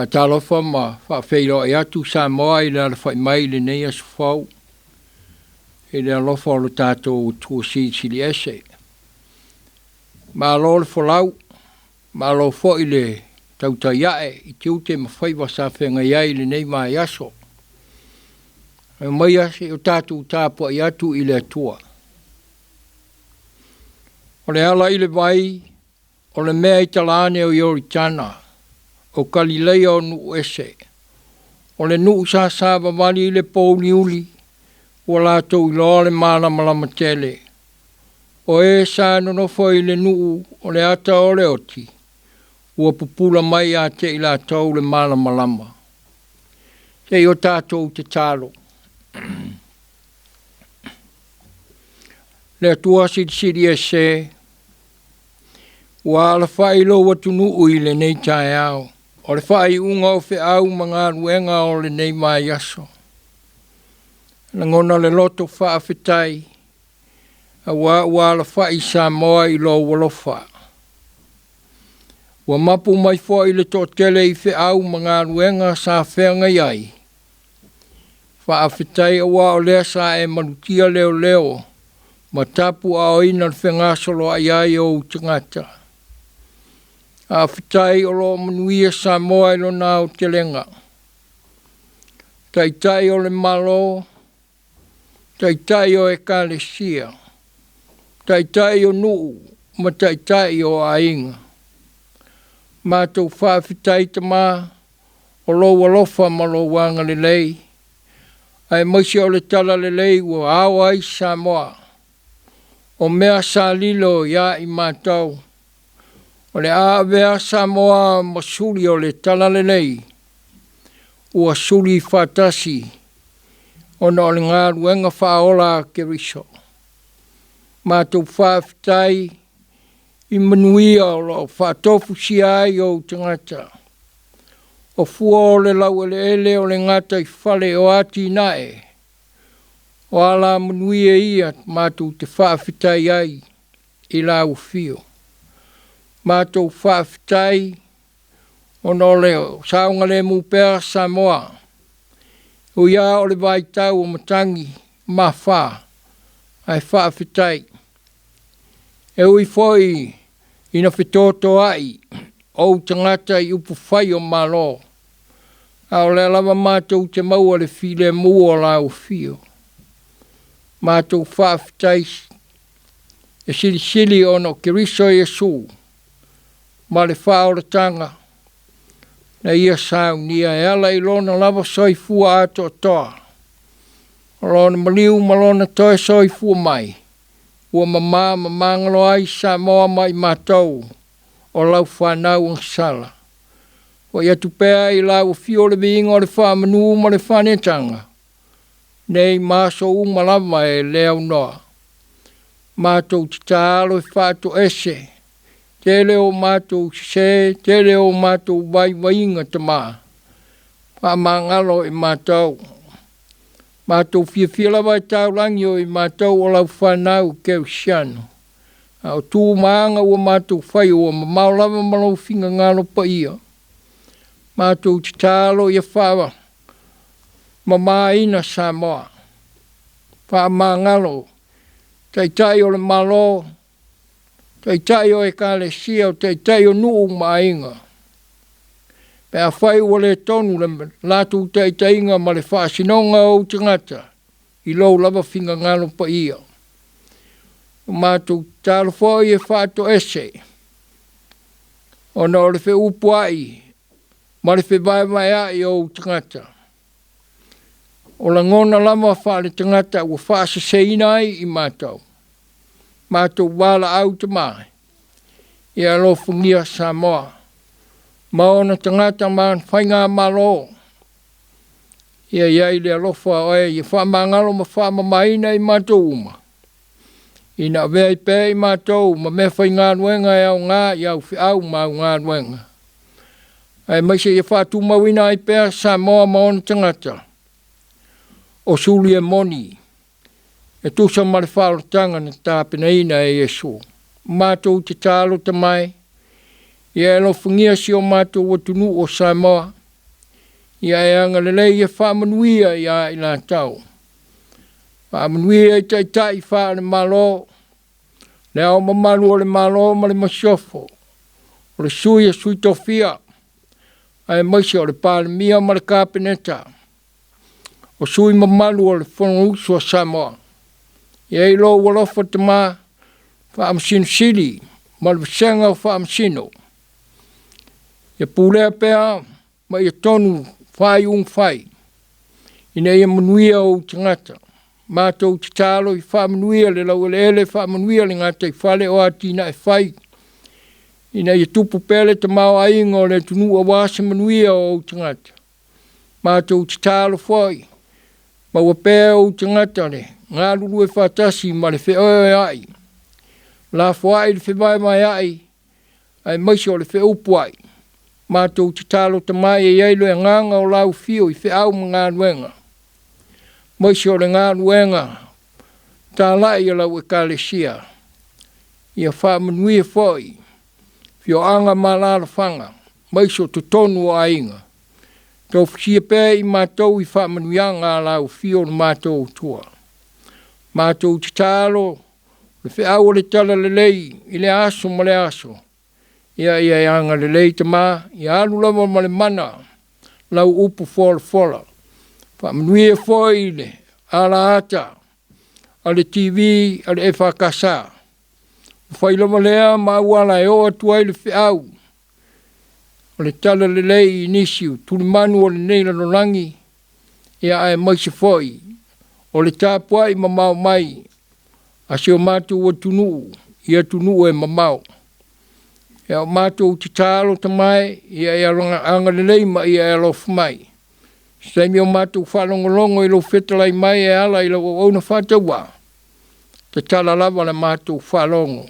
Talofa ma whawhewhiro e atu Samoa i le whai mai le nei as Foung. E le alofa o lo tātou tua sili ese. Ma alo le whalau, ma alo fo i le tautaiae i te ute ma whaiwa sa whenga iai le nei mai aso. E mai ase o tātou tāpua i atu i le atua. O le ala i le vai, o le mea i talane o iori tana. O Galilea o nuu ese. O le nuu sa wawali i le pouni uli. O lātou i loa le malama tele. O e sa nonofo i le nuu o le ata o le oti. Ua pupula mai a te i lātou le malama. Te o tātou te talo. Le atua siri ese. Ua ala whailo watu nuu i le nei Taeao. O le whai unga o au mga ruenga o le nei mai aso. Na ngona le loto whaafetai. A ua la whai Samoa i lo walofa. Ua mapu mai fo i le tōtele i au mga ruenga sa whenga iai. Whaafetai a ua o lea sa e manutia leo. Ma tapu a oina le whenga solo a iai o tangata. A whitai o lo manuia Samoa i lo nao te lenga. Tai o le malo, tai o e kalesia, tai o nuu, ma tai o ainga. Mātou whawhitai ta mā, o lo walofa ma lo wanga le lei. Ai maisi o le tala le lei ua awa i Samoa. O mea sa lilo ia i mātou. O le awea Samoa masuri o le talalelei. Ua suri whatasi. O na o le ngā ruenga whaola ke riso. Mātou whawhitai i manuia o lo whatofu si ai o tangata. O fua o le lau ele o le ngata i whale o ati nae. O ala manuia ia mātou te whawhitai ai i lau fio. Mātou whawhitai o no leo saunga le mupea Samoa. O ia o le vaitau o matangi ma wha ai whawhitai. E ui foi ina whitoto ai o tangata i upu whai o malo. A o le lava mātou te maua le file mua o lau fio. Mātou whawhitai e sili o no kiriso Jesu. Ma le whaoratanga. Na ia saunia e ala i lona lava soifua ato toa. Lona maliu malona toe soifua mai. Ua mamangalo ai Samoa mai mātou. O lau whanau ang sala. O ia tupea i lau fio le vinga o le whamanu ma le whanetanga. Nei maso umalama e leo noa. Mātou titalo e whato ese. Tele o mātou se, tele o mātou waiwainga te mā. Whamangalo i mātou. Mātou whiawhila vai tau rangi o i mātou o lau whanau keu siano. O tū maanga ua mātou whai o maulawa malau whinga ngalo pa ia. Mātou te tālo ia whawa. Mamaina Samoa. Whamangalo. Tai o le malo. Tai o e kalesia o tai o nuu mainga. Pea whai ua le tonu le lātou tai inga ma le whaasinonga o tangata. I lou lava whinga ngalo pa ia. O mātou tālo whai e whaato ese. O na o le whi upuai. Ma le whi vai ai o tangata. O la ngona lama whaale tangata ua whaasaseina ai i mātou. Mātou wala au te mai. Ia lo fungia Samoa. Ma ona tangata ma whainga malo. Ia iai le alofa oe, ia whamangalo ma whamamaina I mātou uma. Ina vea I pē I mātou, ma me whainga nuenga e au ngā, I au whiau ma au ngā nuenga. Ai maise ia whātu mawina I pēr Samoa ma ona tangata. O suli e moni. E tusa mare whaalotanga na tāpena ina e Yesu. Mātou te tālo te mai. Ia e lo whangia si o mātou watunu o Samoa. Ia e anga lelei ia whamanuia ia I la tau. Whamanuia I tai whaane malo. Le au mamalu o le malo ma le masiofo. O le sui tofia. Ai maise o le pāle mia ma le kāpeneta. O sui mamalu o le whanausu o Samoa. Ia I lo walofa te mā. Whaamsino sili. Ma le senga o whaamsino. Ia Pulega pēa. Ma ia tonu whai whai. Ina ia manuia o tangata. Mātou te tālo I whamanuia le lau ele whamanuia le ngata I whale o atina e whai. Ina ia tupu pele te mau ainga o le tunu a wāsa manuia o tangata. Mātou te tālo whai. Ma ua pēa o tangata le. Ngā lulu e whātasi ma le wheoe ai. La whai le whewai mai ai. Ai maise o le wheupu ai. Mātou te tālo te mai e iailu e nganga o lau whio I wheau ma ngā nuenga. Maise o le ngā nuenga. Tā lai o lau e kālesia. Ia whamanuia whai. Whio anga ma lala whanga. Maise o te tonu o ainga. Tau whisia pē I mātou I whamanuia ngā lau whio na mātou tua. Mātou te tālo. Le wheau o le tala le lei. I le aso ma le aso. Ia anga le lei te mā, ia alu lama ma le mana, lau upu fola. Whamanuia whoi le, ala ata, ale TV, ale EFKS. Whai lama lea, ma uala e oa tuai le whiau. O le tala le lei inisiu, tuli manu o le neila no langi, ia ai maise whoi. O le Tapuaiga ma mau mai, asio mātou o tunu, ia tunu e mamau. Ia mātou te tālo te mai, ia anga lelei ma ia alofu mai. Saimi o mātou whalongolongo I lo whetalai mai e ala I lo ona whataua. Te tala lava le mātou whalongo.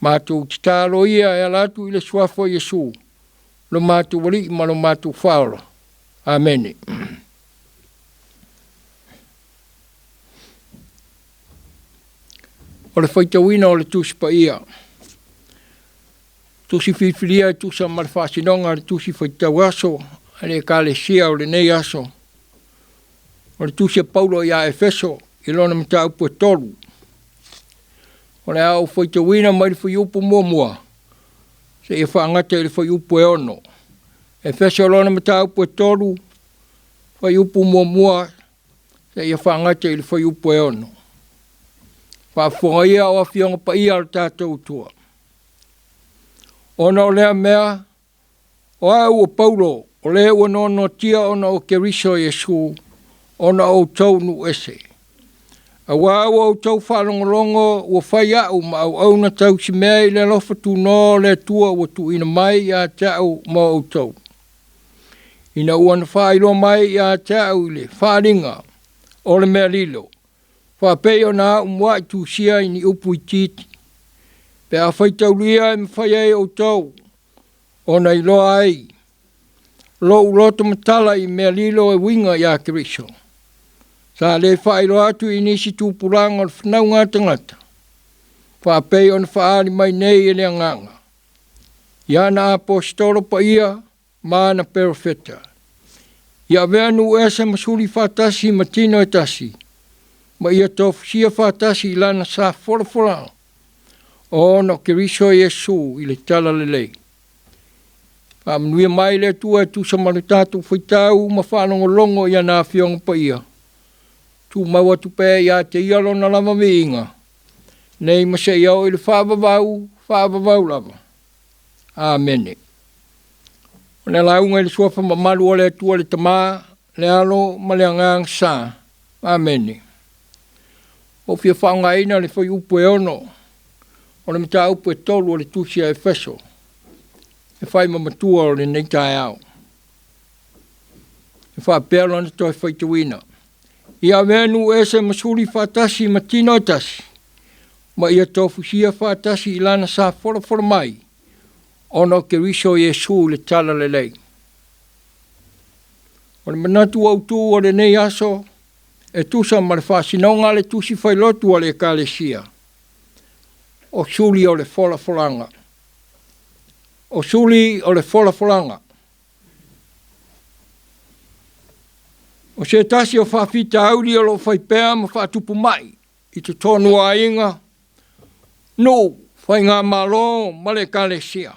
Mātou te tālo ia e alatu I le suafo Yesu. Lo mātou wali ma lo mātou whaola. Amen. O le whaitawina o le tuspa ia. Tusi whiwhiria tusa ma le whasinonga le tusi whaitau aso, ale kālesia o le nei aso. O le tusi Paulo I a Efeso, I lona mta upu e tolu. O le au whaitawina mai le whaiupu mua. Se ia whaangata I le whaiupu e ono. Efeso lona mta upu e tolu, whaiupu mua. Se ia whaangata I le whaiupu e ono. Whaafonga ia o a whionga pa ia le tātou tua. Ona o lea mea, o au o Paulo, o lea ua no tia ona o keriso Yesu, ona o tau nu ese. A wau o tau whalongolongo, ua whai au ma au na tau si mea I le lofa tu no le tua ua tu ina mai a tau ma o tau. Ina ua na whailo mai a tau I le wharinga, o le mea lilo. Whapei o na umwa I tu sia I ni upu I titi. Pe a whaitaulia e mwhai o tau, o nei loa ai. Lo uloto matala I mea lilo e winga I a keriso. Sa le whailo atu I nisi tūpuranga o whanau ngā tangata. Whapei o na whaari mai nei e lea nganga. Ia na apostolo pa ia, maa na perfeta. Ia veanu esa masuri whatasi matino e tasi. Ma ia tofisia whatasi I lana sa fola. O no keriso Yesu I le tala lelei. Whamanuia mai le tua e tu sa marutatu whaitau ma whanongolongo ia nā whionga pa ia. Tu maua tu pē ia te ialo na lama miinga. Nei masa iau I le whaavavau lava. Amen. O ne launga I le suafa ma malu o le tua le tamā, le alo ma le angang sa. Amen. O fia whaungaina le whai upu e ono. O le mta upu e tolu o le tusi a Efeso. E whai mamatua o le nei Taeao. E whapea lona toi whaituina. Ia venu ese masuri whatasi ma tino tasi. Ma ia tofusia whatasi ilana sa whora mai. Ono ke riso Yesu le tala le lei. O le manatu au tu o le nei aso. E tusa ma le whasinonga le tusi whailotu o le ekalesia. O suli o le wholanga. O suli o le wholanga. O se tasi o whawhita auri o lo whaipea ma whatupu mai. I te tonu a inga. No, whai ngā malo ma le ekalesia.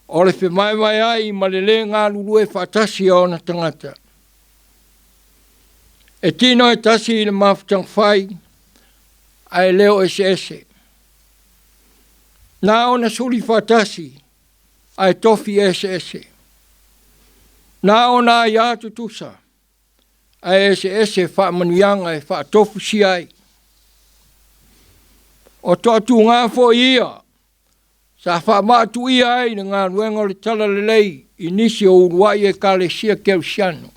O le whemai mai ai ma le ngā lulu e whatasi o na tangata. E tino e tasi i le mawhitang whai, ai leo ese. Nā o na suri whatasi, ai tofi ese. Nā o nā iātu tusa, ai ese whaamanuianga e whaatofu si ai. O totu ngā fo ia, sa whaamatu ia ai na ngā ruenga le tala le lei, inisi o uruai e kalesia kerisiano.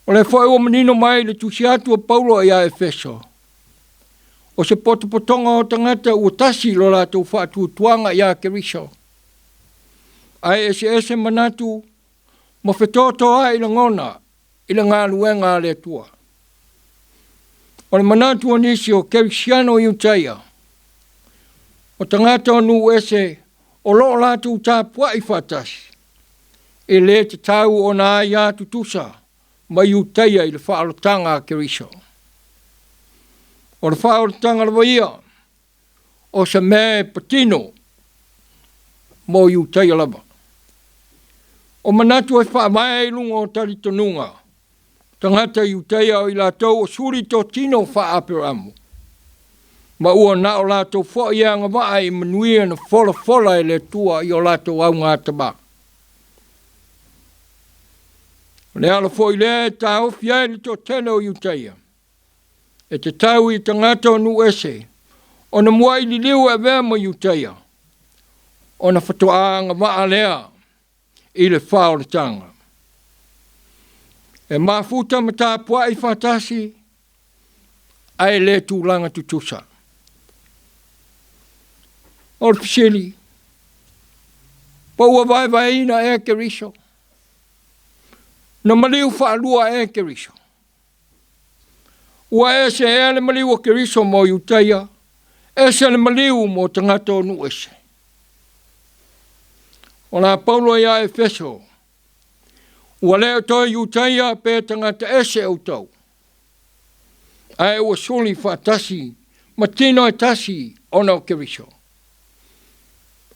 O le foi o menino mai le tusiatu o Paulo ia Efeso. O se potopotonga o tangata ua tasi lo lātou whaatutuanga ia Keriso. Ai ese manatu mo whetoto ai la ngona i la ngā luenga le tua. O le manatu o nisi o Kerisiano i utaia. O tangata o nu ese o lo lātou tāpua i whatasi. E le te tau o nā ia tutusa. Mai utaia i le whaalotanga a Keriso. O le whaalotanga le waia, o se mea patino, mo i utaia lava. O manatu e whaamai lunga o taritonunga, tangata i utaia o i lātou o suri tō tino whaaperamu. Ma ua na o lātou wha ia ngā waa i manuia na whola e le tua i o lātou au ngā taba. Le ala foi le tau fiai le to tele o utaia. E te tau i tangata o nu ese. O na muai li liu e vea mo utaia. O na whatoanga maa lea i le whao le tanga. E mafuta ma tāpua i whatasi ai le tūlanga tutusa. O le pisili. Paua vai ina e Keriso. Na maliu whaalua e Keriso. Ua ese e le maliu o Keriso mo utaia, ese le maliu mo tangata o nu ese. O la Paulo ia Efeso, ua leo toi utaia pe tangata ese au tau. Ai ua suli whaatasi, matino e tasi ona o Keriso.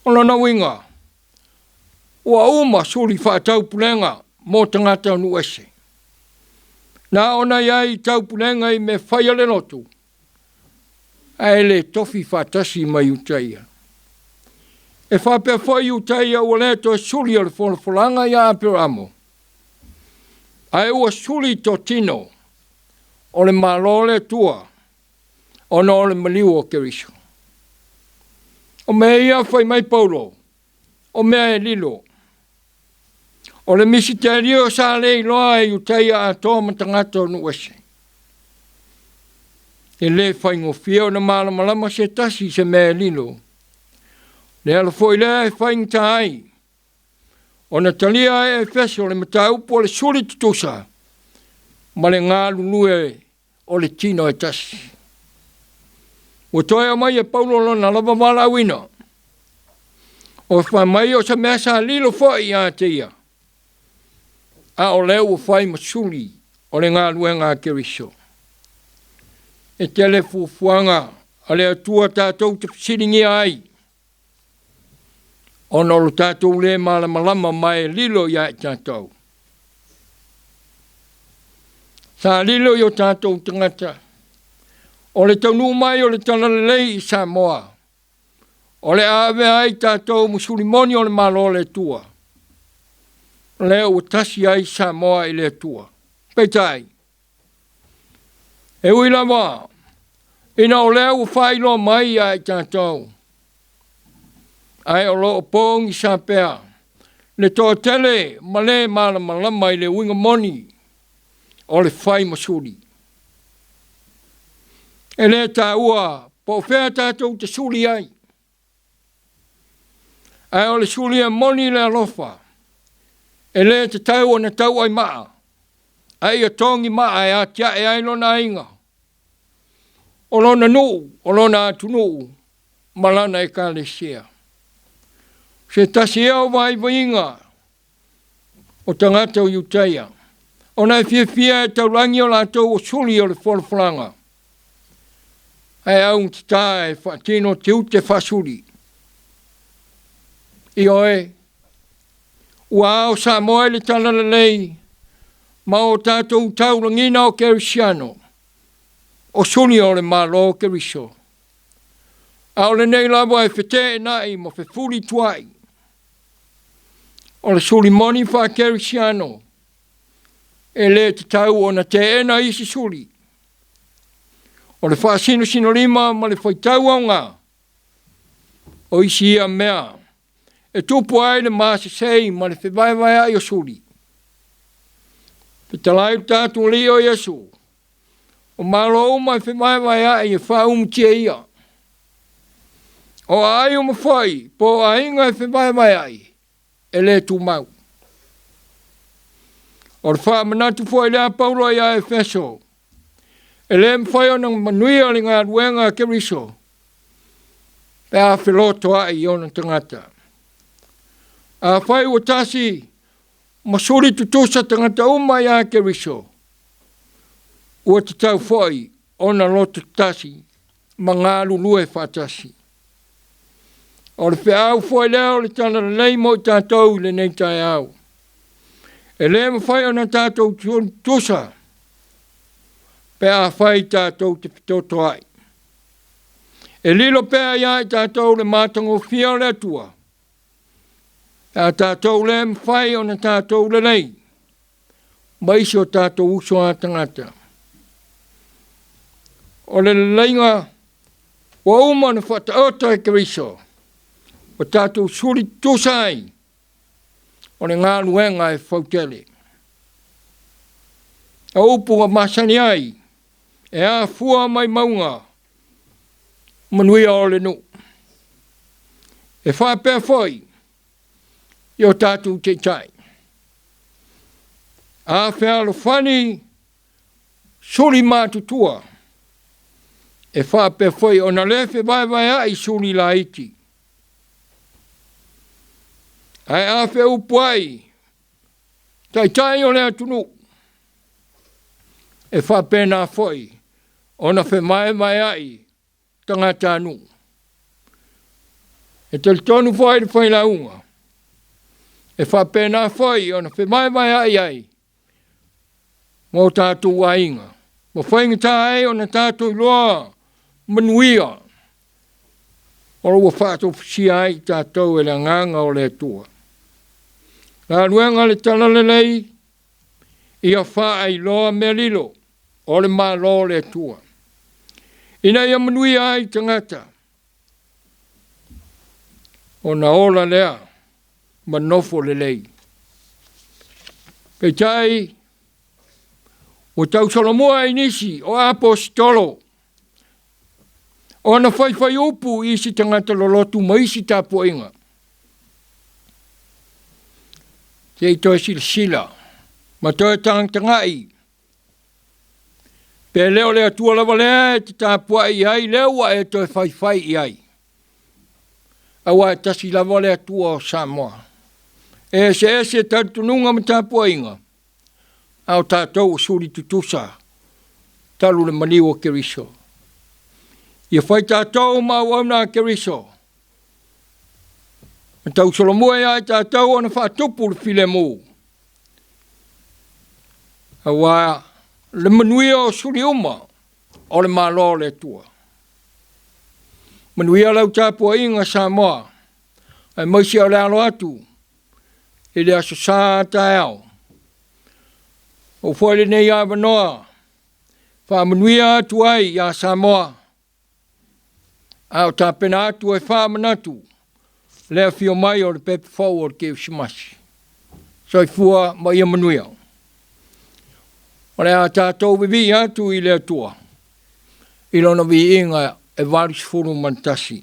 Ona na winga, ua uma suli whaatau pulenga, mo tangata nu ese. Na ona iai tau punenga i me whaia le notu. Ai le tofi whatasi mai utaia. E whapea whai utaia ua le to suli o le wholanga ia aperamo. Ai ua suli to tino o le malo le tua o no le maliu o Keriso. O mea ia whai mai Paulo. O mea e lilo. O le misiterio sa le iloa e utaia a tō matangata o nu ese. E le whaingofia o na malamalama se tasi se mea lilo. Le ala foi le e whaingta ai. O na talia e Efeso le mataupu o le suri tutusa. Ma le ngā lulue o le tino e tasi. O toia mai e Paulo lona lava mala wina. O whamai o sa mea sa lilo foi a te ia. A o leo whai masuli o le ngā luenga a Keriso. E tele fuanga a leo tua tātou te pisiringi ai. O noro tātou le malamalama mai lilo ia e tātou. Sa lilo i o tātou tangata. O le taunu mai o le talalei i Samoa. O le ave ai tātou musulimoni o le malo le tua. Leo o tasi ai Samoa i le tua. Peitai. E ui lama. Ina o leo o whailo mai ai tātou. Ai o lo pong I sa pea. Le tō tele ma le malama I le winga moni o le whai masuri. E le tā ua po whea tātou te suri ai. Ai o le suri a moni le alofa. E le te tau o na tau ai maa. Ai a tongi maa e a tia e ai lona inga. O lona nuu, o lona atunu, malana e ka le sia. Se tasi eo vai vainga o tangata o Utaia. O nai fia e taurangi o lātou o suli o le wholawhalanga. Ai au te tā e whaatino te ute whasuri. I oe, ua au Samoa le tala le lei, ma o tātou taurangina o Kerisiano, o suli o le malo o Keriso. Au le nei lawa e whete e nai mo whewhuri tuai. O le suli moni wha Kerisiano, e le te tau o na te ena isi suli. O le wha sino lima ma le whaitau au ngā. O isi ia mea, e tupu ai le maase sei ma le whewaiwai ai o suli. Petalai tātu li o Yesu, o malo uma e whewaiwai ai e wha umtia ia. O ai o mawhai, po a inga e whewaiwai ai. E le tu mau. O le wha manatu fwoi lea paulo ia e feso. E le mwhai o nang manui o le ngā ruenga a Keriso. Pe a whiloto ai o na tangata. A whai o tasi masuri tutusa tangata uma ia a Keriso. Ua te tau fwoi o na loto tasi ma ngā lulue whatasi. O le whiau fwoi leo le tana lei mo I tātou le nei Taeao. E le mwhai o na tātou tusa. Pe a whai tātou te pitoto ai. E lilo pēa ia I tātou le mātango whia le atua. A tātou le mwhai o na tātou le lei. Maisi o tātou uso a tangata. O le leinga wa uma na whataota e Keriso. O tātou suri tusai, o le ngā luenga e whautele. A upu a masani ai, e a fua mai maunga, manuia o le nu. E whapea foi, I o tātou te tai. A whea lo whani, suri mātutua, e whapea foi, o na lewe vai ai suri la iti. Ai a whea upuai, tai o le atunu. E whapena foi, o na whe mai ai, tangata anu. E te tonu foi le whai launga. E whapena foi, o na whe mai ai, mō tātou ainga. Mo whainga tai o na tātou loa, manuia. O rua whātou whisi ai, tātou e le nganga o le atua. Ngā ruenga le tala le lei, ia wha ai loa mea lilo, o le mā loa le atua. Ina ia manui ai tangata. O na ola lea, manofo le lei. Kei tai, o tau solomua inisi, o apostolo. O na whai upu isi tangata lolotu ma isi Tapuaiga. Te toi sila, ma toi tangai. Pe leo lea tua lava lea te Tapuai ai, leo e toi whai ai. Awa e tasi lava lea tua o Samoa. E se tartununga ma Tapuaiga. Au tātou suri tutusa, talu le maniwa Keriso. Ia whai tātou ma wauna Keriso. Tau solomua ia I tātou ana whātupu le Viliamu. Awa le manuia o suri uma o le malo le tua. Manuia lau Tapuaiga Samoa. Ai maisi o le alo atu. I le aso sā Taeao. O whaile nei a wanoa. Wha manuia atu ai a Samoa. Au tāpena atu e wha manatu. lea fio mai o le pepe forward ke usimasi. So i fua ma ia manuia. O le a tātou vivi atu i le atua. I lona vi inga e varis furu mantasi.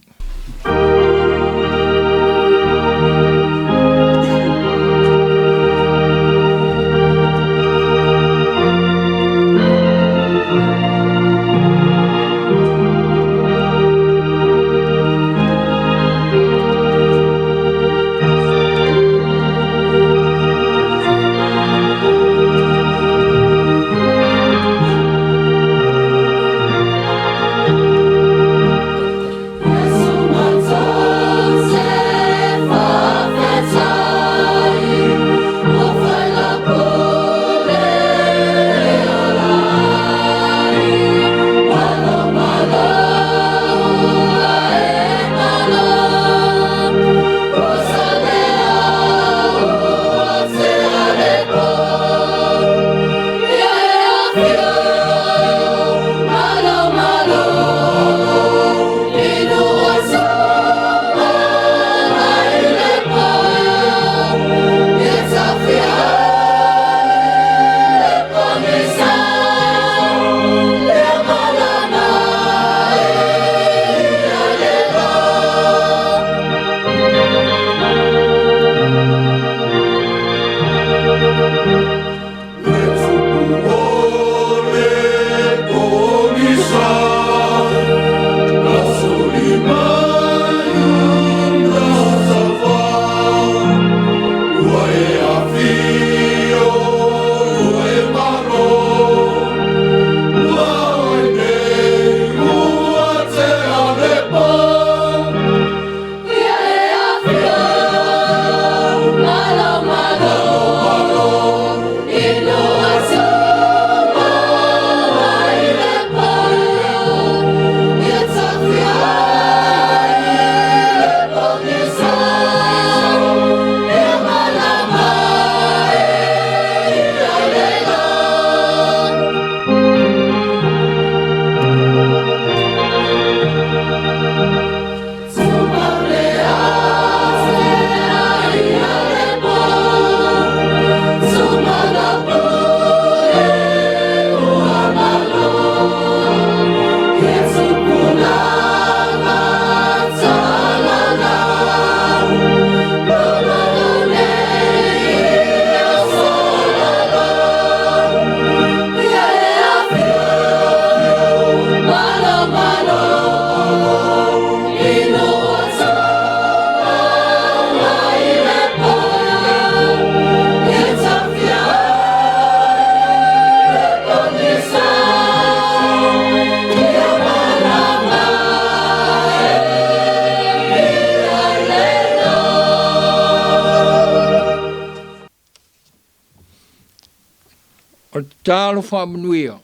O tālo whamanuia.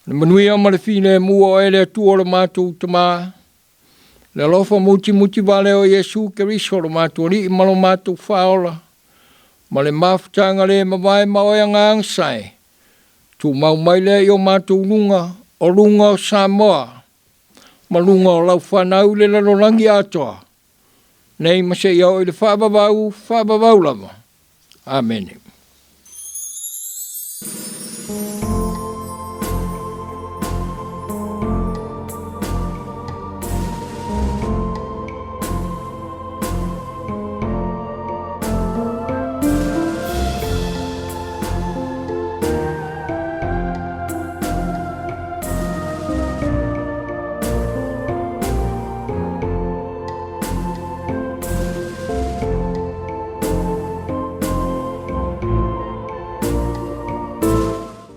Le manuia ma le fine mua o ele atua le mātou tamā. Le lofa muti vale o Yesu Keriso le mātou li ma lo mātou whaola. Ma le mawhitanga le mawai maoia ngā angsai. Tu mau mai le i o mātou lunga o Samoa. Ma lunga o lau whanau le lalolangi atoa. Nei ma se iau i le whabawau lava. Amen.